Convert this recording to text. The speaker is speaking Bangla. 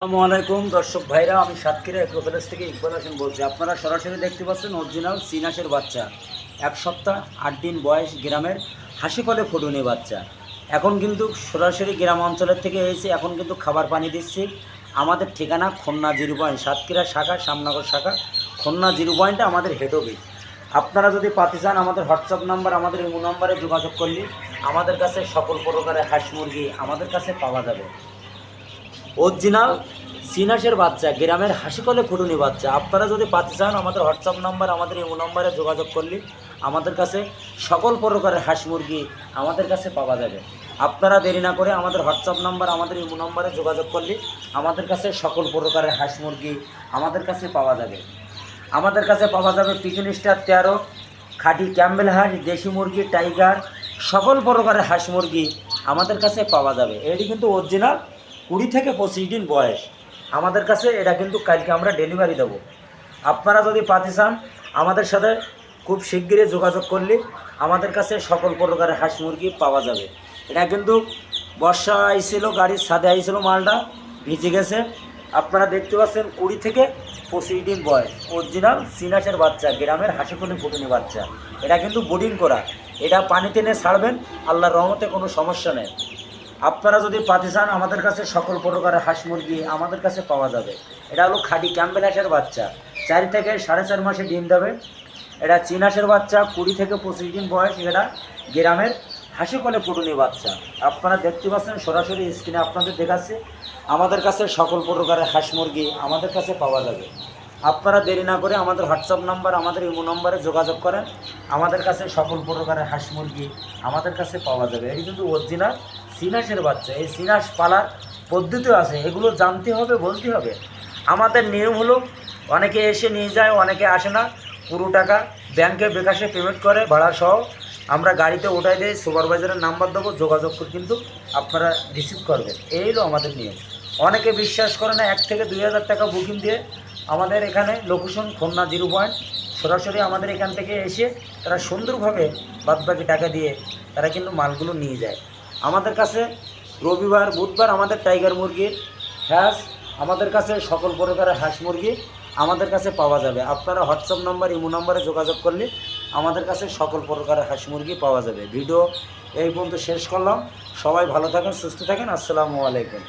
আসসালামু আলাইকুম দর্শক ভাইরা, আমি সাতক্ষীরা এগ্রো প্যালেস থেকে ইকবাল হোসেন বলছি। আপনারা সরাসরি দেখতে পাচ্ছেন অরিজিনাল সিনাসের বাচ্চা, 1 সপ্তাহ 8 দিন বয়স, গ্রামের হাসিকলে ফুটুনি বাচ্চা। এখন কিন্তু সরাসরি গ্রাম অঞ্চলের থেকে এসে এখন কিন্তু খাবার পানি দিচ্ছি। আমাদের ঠিকানা খুলনা 0 পয়েন্ট, সাতক্ষীরা শাখা, শ্যামনগর শাখা, খুলনা 0 পয়েন্টে আমাদের হেড অফিস। আপনারা যদি পাতে চান আমাদের হোয়াটসঅ্যাপ নাম্বার, আমাদের ইমো নাম্বারে যোগাযোগ করলে আমাদের কাছে সকল প্রকারের হাঁস মুরগি আমাদের কাছে পাওয়া যাবে। অরিজিনাল সিনাসের বাচ্চা, গ্রামের হাসিকলে ফুটুনি বাচ্চা। আপনারা যদি পাতে চান আমাদের হোয়াটসঅ্যাপ নাম্বার, আমাদের ইমো নাম্বারে যোগাযোগ করলে আমাদের কাছে সকল প্রকারের হাঁস মুরগি আমাদের কাছে পাওয়া যাবে। আপনারা দেরি না করে আমাদের হোয়াটসঅ্যাপ নাম্বার, আমাদের ইমো নাম্বারে যোগাযোগ করলে আমাদের কাছে সকল প্রকারের হাঁস মুরগি আমাদের কাছে পাওয়া যাবে। আমাদের কাছে পাওয়া যাবে পিজন স্টার 13, খাঁটি ক্যাম্বেল হাঁস, দেশি মুরগি, টাইগার, সকল প্রকারের হাঁস মুরগি আমাদের কাছে পাওয়া যাবে। এটি কিন্তু অরিজিনাল 20 থেকে 25 দিন বয়স আমাদের কাছে। এটা কিন্তু কালকে আমরা ডেলিভারি দেবো। আপনারা যদি পাতে চান আমাদের সাথে খুব শিগগিরই যোগাযোগ করলে আমাদের কাছে সকল প্রকারের হাঁস মুরগি পাওয়া যাবে। এটা কিন্তু বর্ষা আইছিল, গাড়ির ছাদে আইছিল, মালটা ভিজে গেছে। আপনারা দেখতে পাচ্ছেন 20 থেকে 25 দিন বয়স, অরিজিনাল সিনাসের বাচ্চা, গ্রামের হাসিখুনি ফুটুনি বাচ্চা। এটা কিন্তু বোর্ডিং করা, এটা পানিতে নিয়ে ছাড়বেন, আল্লাহর রহমতে কোনো সমস্যা নেই। আপনারা যদি পাতে চান আমাদের কাছে সকল প্রকারের হাঁস মুরগি আমাদের কাছে পাওয়া যাবে। এটা হলো খাঁটি ক্যাম্বেল হাঁসের বাচ্চা, 4 থেকে 4.5 মাসে ডিম দেবে। এটা চীন হাঁসের বাচ্চা, 20 থেকে 25 দিন বয়স। এটা গ্রামের হাসিকলে ফুটুনি বাচ্চা। আপনারা দেখতে পাচ্ছেন সরাসরি স্ক্রিনে আপনাদের দেখাচ্ছে। আমাদের কাছে সকল প্রকারের হাঁস মুরগি আমাদের কাছে পাওয়া যাবে। আপনারা দেরি না করে আমাদের হোয়াটসঅ্যাপ নাম্বার, আমাদের ইমো নম্বরে যোগাযোগ করেন। আমাদের কাছে সকল প্রকারের হাঁস মুরগি আমাদের কাছে পাওয়া যাবে। এটি কিন্তু অরিজিনাল সিনাসের বাচ্চা। এই সিনাস পালার পদ্ধতিও আছে, এগুলো জানতে হবে, বলতে হবে। আমাদের নিয়ম হলো অনেকে এসে নিয়ে যায়, অনেকে আসে না। পুরো টাকা ব্যাংকে বিকাশে পেমেন্ট করে ভাড়া সহ আমরা গাড়িতে উঠাই দিই, সুপারভাইজারের নাম্বার দেবো, যোগাযোগ করে কিন্তু আপনারা রিসিভ করবেন। এই হলো আমাদের নিয়ম। অনেকে বিশ্বাস করে না, 1 থেকে 2 হাজার টাকা বুকিং দিয়ে আমাদের এখানে লোকেশন খুলনা 0 পয়েন্ট, সরাসরি আমাদের এখান থেকে এসে তারা সুন্দরভাবে বাদবাকি টাকা দিয়ে তারা কিন্তু মালগুলো নিয়ে যায়। আমাদের কাছে রবিবার বুধবার আমাদের টাইগার মুরগির হ্যাঁস, আমাদের কাছে সকল প্রকারের হাঁস মুরগি আমাদের কাছে পাওয়া যাবে। আপনারা হোয়াটসঅ্যাপ নাম্বার, ইমো নাম্বারে যোগাযোগ করলে আমাদের কাছে সকল প্রকারের হাঁস মুরগি পাওয়া যাবে। ভিডিও এই পর্যন্ত শেষ করলাম। সবাই ভালো থাকেন, সুস্থ থাকেন। আসসালামু আলাইকুম।